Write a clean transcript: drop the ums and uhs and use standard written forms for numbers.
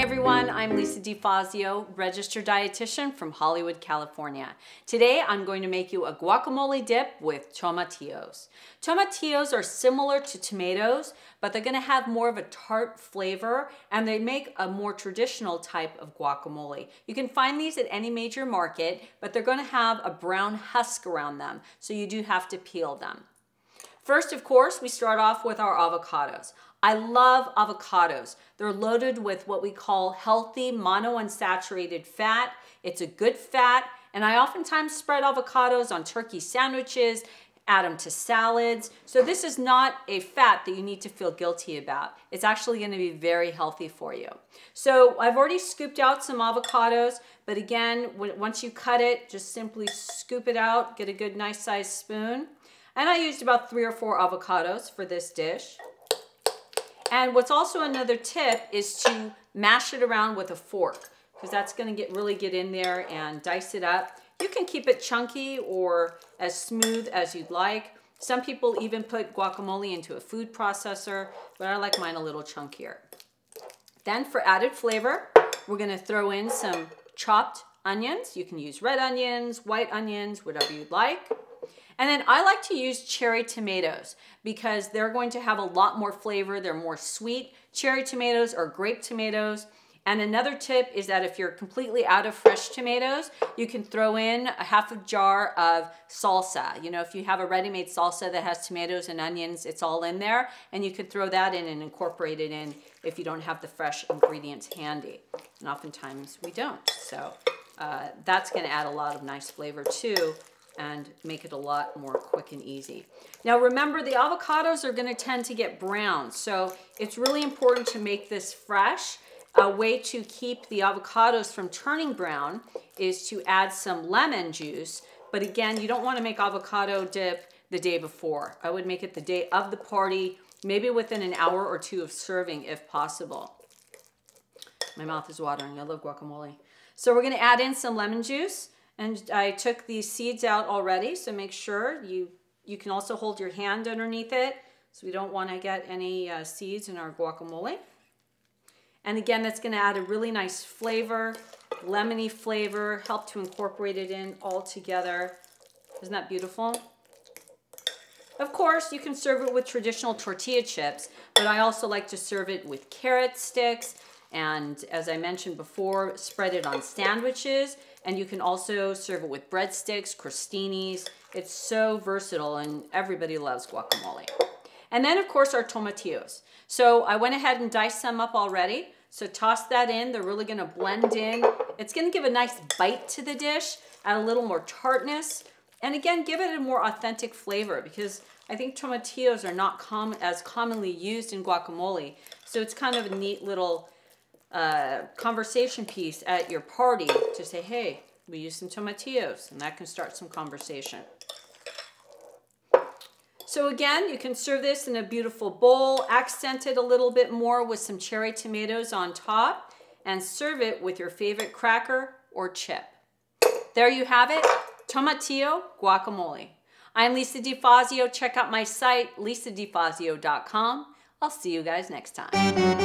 everyone, I'm Lisa DeFazio, registered dietitian from Hollywood, California. Today I'm going to make you a guacamole dip with tomatillos. Tomatillos are similar to tomatoes, but they're going to have more of a tart flavor, and they make a more traditional type of guacamole. You can find these at any major market, but they're going to have a brown husk around them, so you do have to peel them. First, of course, we start off with our avocados. I love avocados. They're loaded with what we call healthy monounsaturated fat. It's a good fat, and I oftentimes spread avocados on turkey sandwiches, add them to salads. So this is not a fat that you need to feel guilty about. It's actually going to be very healthy for you. So I've already scooped out some avocados, but again, once you cut it, just simply scoop it out, get a good nice sized spoon. And I used about 3 or 4 avocados for this dish. And what's also another tip is to mash it around with a fork, because that's going to really get in there and dice it up. You can keep it chunky or as smooth as you'd like. Some people even put guacamole into a food processor, but I like mine a little chunkier. Then for added flavor, we're going to throw in some chopped onions. You can use red onions, white onions, whatever you'd like. And then I like to use cherry tomatoes because they're going to have a lot more flavor. They're more sweet. Cherry tomatoes or grape tomatoes. And another tip is that if you're completely out of fresh tomatoes, you can throw in a half a jar of salsa. You know, if you have a ready-made salsa that has tomatoes and onions, it's all in there. And you could throw that in and incorporate it in if you don't have the fresh ingredients handy. And oftentimes we don't. So that's going to add a lot of nice flavor too, and make it a lot more quick and easy. Now remember, the avocados are going to tend to get brown, so it's really important to make this fresh. A way to keep the avocados from turning brown is to add some lemon juice, but again, you don't want to make avocado dip the day before. I would make it the day of the party, maybe within an hour or 2 of serving if possible. My mouth is watering. I love guacamole. So we're going to add in some lemon juice. And I took these seeds out already, so make sure you can also hold your hand underneath it, so we don't want to get any seeds in our guacamole. And again, that's going to add a really nice flavor, lemony flavor, help to incorporate it in all together. Isn't that beautiful? Of course, you can serve it with traditional tortilla chips, but I also like to serve it with carrot sticks. And as I mentioned before, spread it on sandwiches. And you can also serve it with breadsticks, crostinis. It's so versatile and everybody loves guacamole. And then of course our tomatillos. So I went ahead and diced some up already. So toss that in, they're really gonna blend in. It's gonna give a nice bite to the dish, add a little more tartness. And again, give it a more authentic flavor because I think tomatillos are not as commonly used in guacamole. So it's kind of a neat little conversation piece at your party to say, hey, we use some tomatillos, and that can start some conversation. So again, you can serve this in a beautiful bowl, accent it a little bit more with some cherry tomatoes on top, and serve it with your favorite cracker or chip. There you have it, tomatillo guacamole. I'm Lisa DeFazio. Check out my site, lisadefazio.com. I'll see you guys next time.